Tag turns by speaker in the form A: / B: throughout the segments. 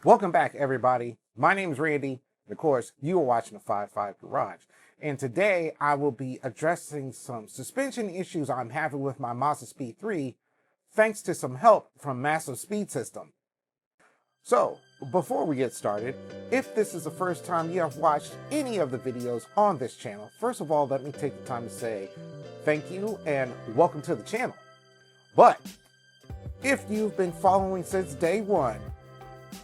A: Welcome back, everybody. My name is Randy, and of course, you are watching the 5-5 Garage. And today, I will be addressing some suspension issues I'm having with my Mazdaspeed 3, thanks to some help from Mazdaspeed system. So, before we get started, if this is the first time you have watched any of the videos on this channel, first of all, let me take the time to say thank you and welcome to the channel. But if you've been following since day one,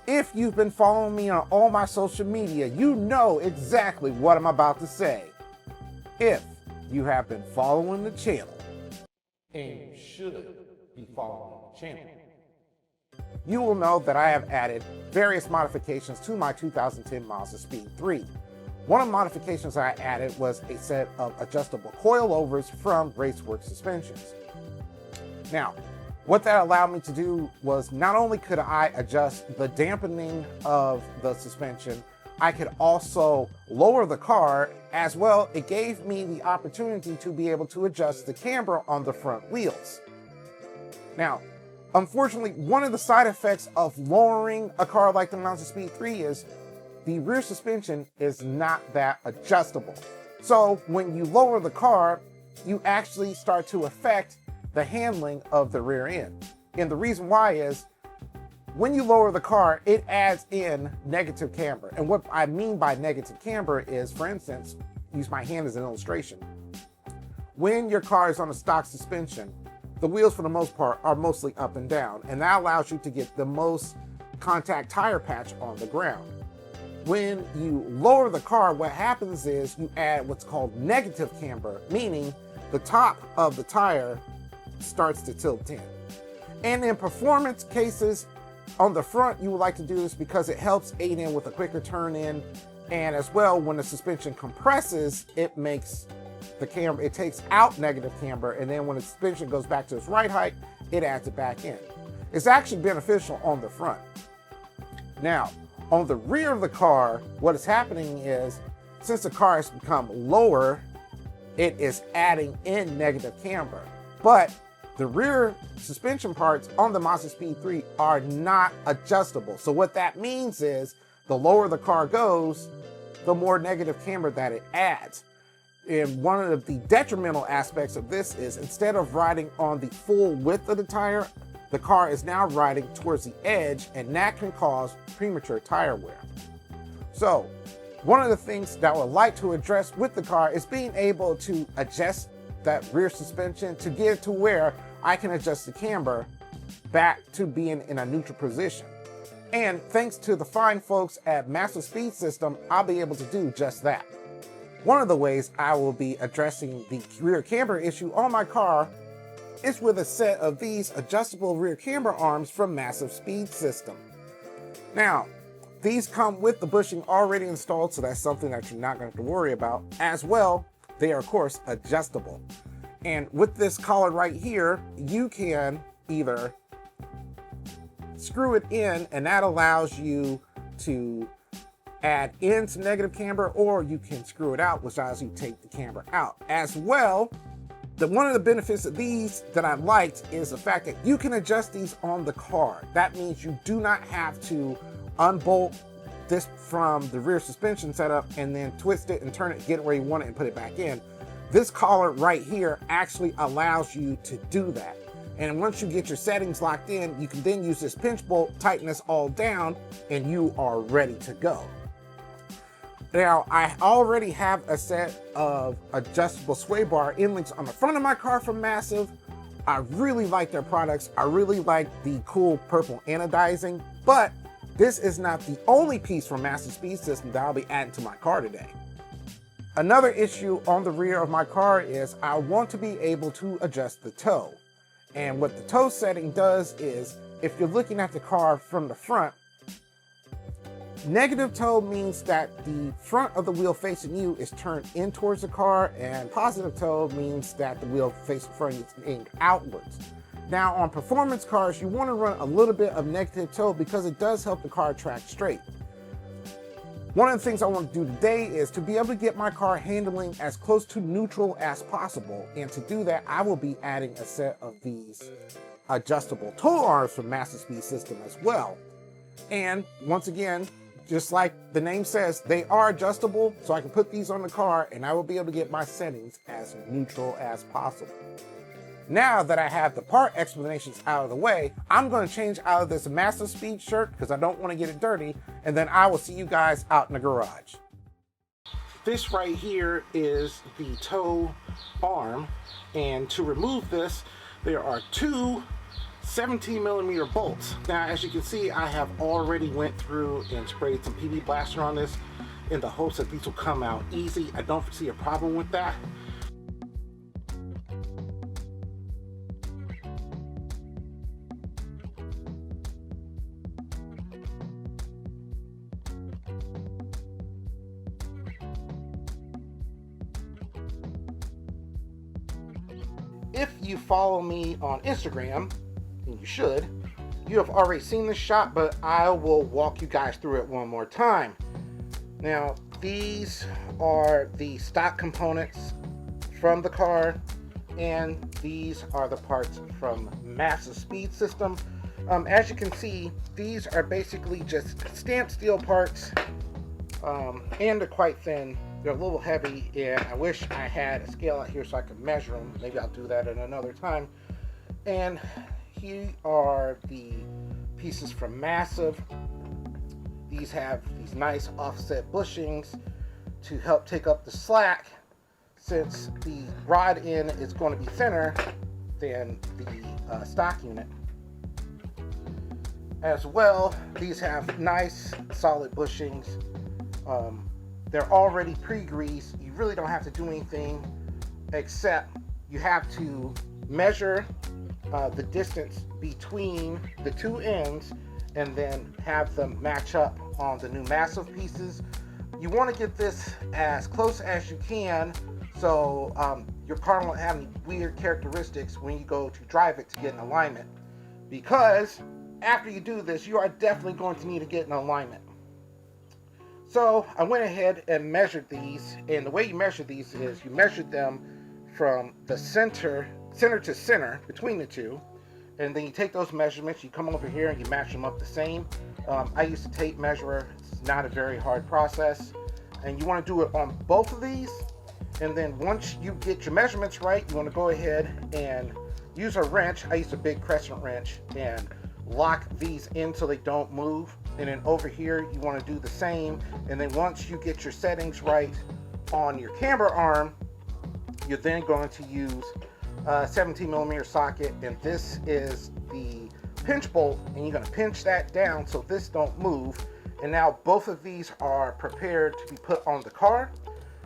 A: if you've been following me on all my social media, you know exactly what I'm about to say. If you have been following the channel, and you should be following the channel, you will know that I have added various modifications to my 2010 Mazdaspeed 3. One of the modifications I added was a set of adjustable coilovers from RaceSpec suspensions. Now, what that allowed me to do was not only could I adjust the dampening of the suspension, I could also lower the car as well. It gave me the opportunity to be able to adjust the camber on the front wheels. Now, unfortunately, one of the side effects of lowering a car like the Mazdaspeed 3 is the rear suspension is not that adjustable. So when you lower the car, you actually start to affect the handling of the rear end. And the reason why is when you lower the car, it adds in negative camber. And what I mean by negative camber is, for instance, use my hand as an illustration. When your car is on a stock suspension, the wheels for the most part are mostly up and down, and that allows you to get the most contact tire patch on the ground. When you lower the car, what happens is you add what's called negative camber, meaning the top of the tire starts to tilt in. And in performance cases, on the front, you would like to do this because it helps aid in with a quicker turn in. And as well, when the suspension compresses, it makes the camber, it takes out negative camber. And then when the suspension goes back to its right height, it adds it back in. It's actually beneficial on the front. Now, on the rear of the car, what is happening is, since the car has become lower, it is adding in negative camber. But the rear suspension parts on the Mazdaspeed 3 are not adjustable. So what that means is the lower the car goes, the more negative camber that it adds. And one of the detrimental aspects of this is instead of riding on the full width of the tire, the car is now riding towards the edge, and that can cause premature tire wear. So one of the things that I would like to address with the car is being able to adjust that rear suspension to get it to where I can adjust the camber back to being in a neutral position. And thanks to the fine folks at Mazdaspeed system, I'll be able to do just that. One of the ways I will be addressing the rear camber issue on my car is with a set of these adjustable rear camber arms from Mazdaspeed system. Now, these come with the bushing already installed, so that's something that you're not going to have to worry about. As well, they are, of course, adjustable. And with this collar right here, you can either screw it in, and that allows you to add in some negative camber, or you can screw it out, which allows you to take the camber out. As well, one of the benefits of these that I liked is the fact that you can adjust these on the car. That means you do not have to unbolt this from the rear suspension setup and then twist it and turn it, get it where you want it, and put it back in. This collar right here actually allows you to do that. And once you get your settings locked in, you can then use this pinch bolt, tighten this all down, and you are ready to go. Now, I already have a set of adjustable sway bar inlinks on the front of my car from Massive. I really like their products. I really like the cool purple anodizing, but this is not the only piece from Mazdaspeed system that I'll be adding to my car today. Another issue on the rear of my car is I want to be able to adjust the toe. And what the toe setting does is, if you're looking at the car from the front, negative toe means that the front of the wheel facing you is turned in towards the car, and positive toe means that the wheel facing front is aimed outwards. Now, on performance cars, you want to run a little bit of negative toe because it does help the car track straight. One of the things I want to do today is to be able to get my car handling as close to neutral as possible. And to do that, I will be adding a set of these adjustable toe arms from Mazdaspeed system as well. And once again, just like the name says, they are adjustable, so I can put these on the car and I will be able to get my settings as neutral as possible. Now that I have the part explanations out of the way, I'm going to change out of this Mazdaspeed shirt because I don't want to get it dirty, and then I will see you guys out in the garage. This right here is the toe arm, and to remove this, there are two 17mm bolts. Now, as you can see, I have already went through and sprayed some PB Blaster on this in the hopes that these will come out easy. I don't see a problem with that. If you follow me on Instagram, and you should, you have already seen this shot, but I will walk you guys through it one more time. Now, these are the stock components from the car, and these are the parts from Mazdaspeed system. As you can see, these are basically just stamped steel parts, and they're quite thin. They're a little heavy, and I wish I had a scale out here so I could measure them. Maybe I'll do that at another time. And here are the pieces from Massive. These have these nice offset bushings to help take up the slack, since the rod end is going to be thinner than the stock unit. As well, these have nice solid bushings. They're already pre-greased. You really don't have to do anything, except you have to measure the distance between the two ends and then have them match up on the new Massive pieces. You want to get this as close as you can, so your car won't have any weird characteristics when you go to drive it to get an alignment, because after you do this, you are definitely going to need to get an alignment. So I went ahead and measured these, and the way you measure these is you measure them from the center to center between the two, and then you take those measurements, you come over here and you match them up the same. I use a tape measurer. It's not a very hard process, and you want to do it on both of these. And then once you get your measurements right, you want to go ahead and use a wrench. I use a big crescent wrench and lock these in so they don't move. And then over here you want to do the same. And then once you get your settings right on your camber arm, you're then going to use a 17mm socket, and this is the pinch bolt, and you're going to pinch that down so this don't move. And now both of these are prepared to be put on the car.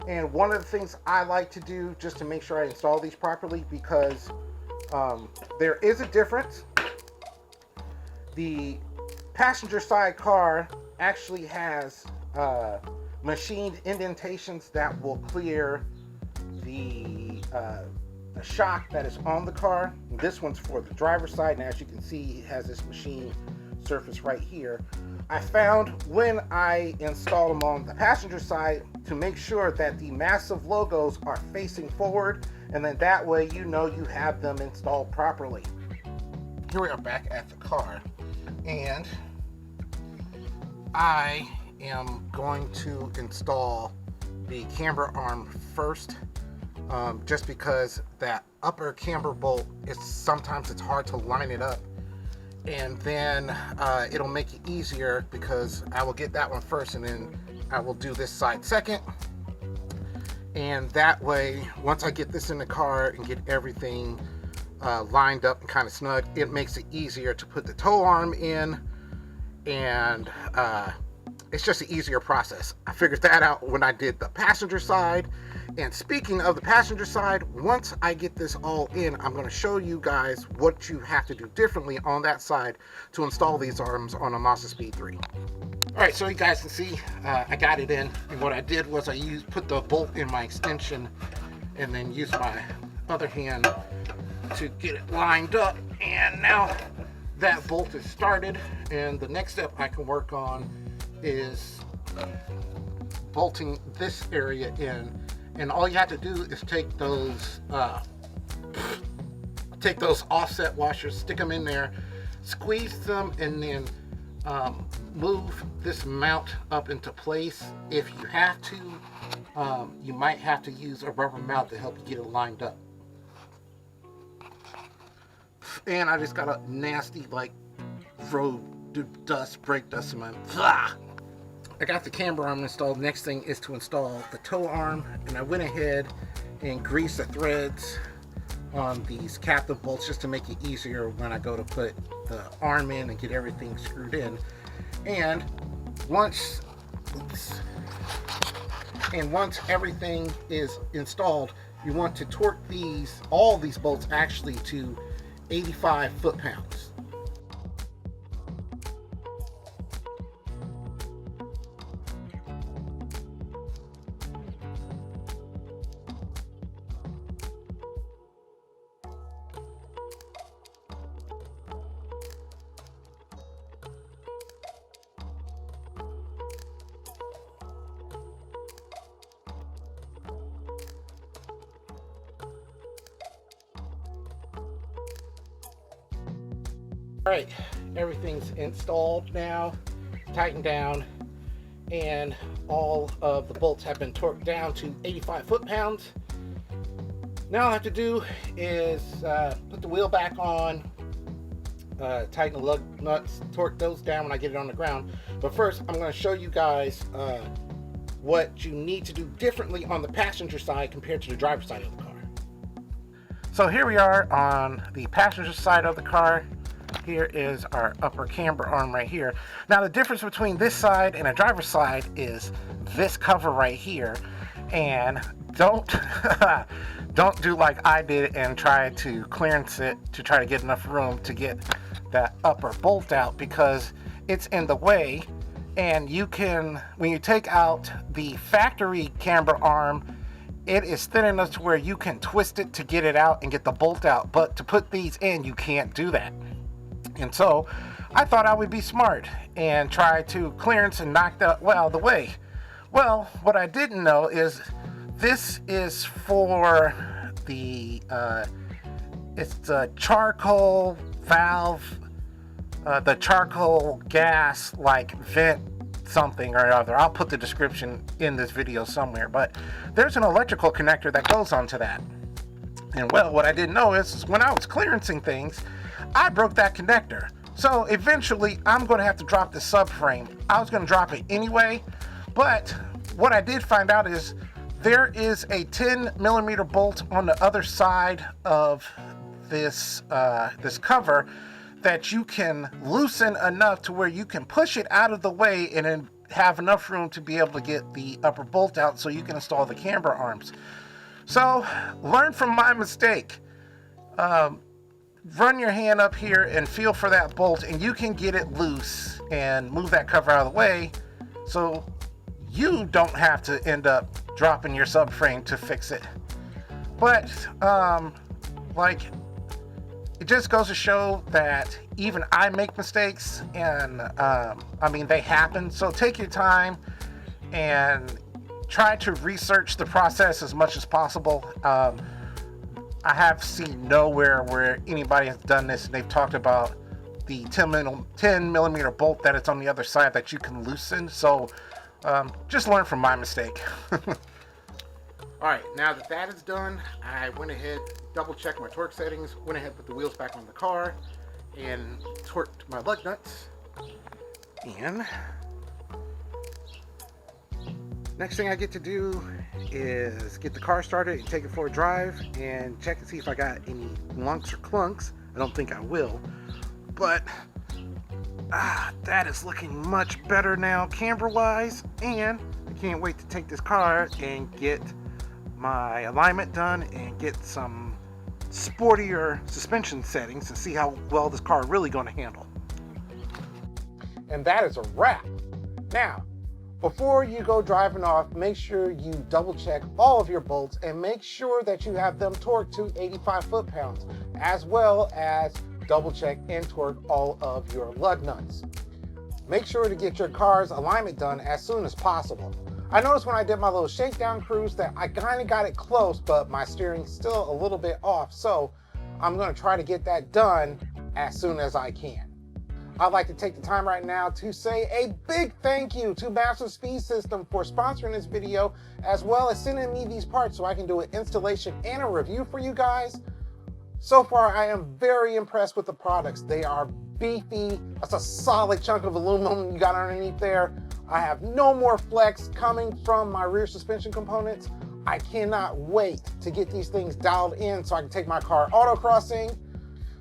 A: And one of the things I like to do just to make sure I install these properly, because there is a difference. The passenger side car actually has machined indentations that will clear the shock that is on the car. This one's for the driver's side, and as you can see, it has this machine surface right here. I found when I installed them on the passenger side to make sure that the Massive logos are facing forward, and then that way you know you have them installed properly. Here we are back at the car, and I am going to install the camber arm first, just because that upper camber bolt is sometimes it's hard to line it up, and then it'll make it easier because I will get that one first and then I will do this side second. And that way, once I get this in the car and get everything lined up and kind of snug, it makes it easier to put the toe arm in, and it's just an easier process. I figured that out when I did the passenger side. And speaking of the passenger side, once I get this all in, I'm going to show you guys what you have to do differently on that side to install these arms on a Mazdaspeed 3. Alright, so you guys can see I got it in, and what I did was I put the bolt in my extension and then used my other hand to get it lined up, and now that bolt is started, and the next step I can work on is bolting this area in. And all you have to do is take those offset washers, stick them in there, squeeze them, and then move this mount up into place. If you have to, you might have to use a rubber mount to help you get it lined up. And I just got a nasty like road dust, brake dust in my. I got the camber arm installed. Next thing is to install the tow arm, and I went ahead and greased the threads on these captive bolts just to make it easier when I go to put the arm in and get everything screwed in. And once everything is installed, you want to torque all these bolts actually to 85 foot-pounds. All right, everything's installed now, tightened down, and all of the bolts have been torqued down to 85 foot-pounds. Now all I have to do is put the wheel back on, tighten the lug nuts, torque those down when I get it on the ground. But first, I'm going to show you guys what you need to do differently on the passenger side compared to the driver's side of the car. So here we are on the passenger side of the car. Here is our upper camber arm right here. Now the difference between this side and a driver's side is this cover right here. And don't don't do like I did and try to clearance it to try to get enough room to get that upper bolt out, because it's in the way. And you can, when you take out the factory camber arm, it is thin enough to where you can twist it to get it out and get the bolt out. But to put these in, you can't do that. And so I thought I would be smart and try to clearance and knock that out of the way. Well, what I didn't know is this is for the it's the charcoal valve, the charcoal gas like vent something or other. I'll put the description in this video somewhere, but there's an electrical connector that goes onto that. And well, what I didn't know is when I was clearancing things, I broke that connector. So eventually I'm going to have to drop the subframe. I was going to drop it anyway, but what I did find out is there is a 10mm bolt on the other side of this this cover that you can loosen enough to where you can push it out of the way and then have enough room to be able to get the upper bolt out so you can install the camber arms. So learn from my mistake. Run your hand up here and feel for that bolt, and you can get it loose and move that cover out of the way so you don't have to end up dropping your subframe to fix it. But like, it just goes to show that even I make mistakes, and I mean, they happen. So take your time and try to research the process as much as possible. I have seen nowhere where anybody has done this and they've talked about the 10mm bolt that it's on the other side that you can loosen. So just learn from my mistake. Alright, now that that is done, I went ahead, double checked my torque settings, went ahead, put the wheels back on the car, and torqued my lug nuts. And next thing I get to do is get the car started and take it for a drive and check and see if I got any lumps or clunks. I don't think I will, but that is looking much better now camber wise, and I can't wait to take this car and get my alignment done and get some sportier suspension settings to see how well this car really going to handle. And that is a wrap. Now, before you go driving off, make sure you double check all of your bolts and make sure that you have them torqued to 85 foot-pounds, as well as double check and torque all of your lug nuts. Make sure to get your car's alignment done as soon as possible. I noticed when I did my little shakedown cruise that I kind of got it close, but my steering's still a little bit off, so I'm going to try to get that done as soon as I can. I'd like to take the time right now to say a big thank you to Mazdaspeed System for sponsoring this video, as well as sending me these parts so I can do an installation and a review for you guys. So far, I am very impressed with the products. They are beefy. That's a solid chunk of aluminum you got underneath there. I have no more flex coming from my rear suspension components. I cannot wait to get these things dialed in so I can take my car autocrossing.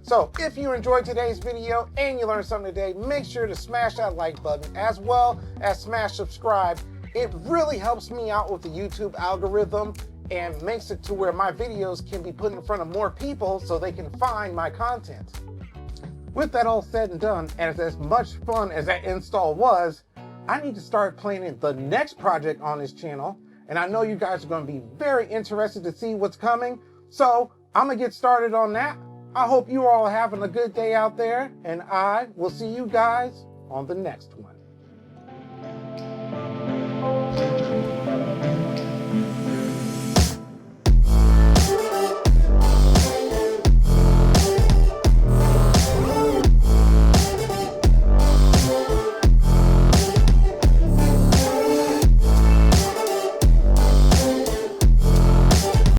A: So if you enjoyed today's video and you learned something today, make sure to smash that like button as well as smash subscribe. It really helps me out with the YouTube algorithm and makes it to where my videos can be put in front of more people so they can find my content. With that all said and done, and as much fun as that install was, I need to start planning the next project on this channel. And I know you guys are going to be very interested to see what's coming. So I'm going to get started on that. I hope you are all having a good day out there, and I will see you guys on the next one.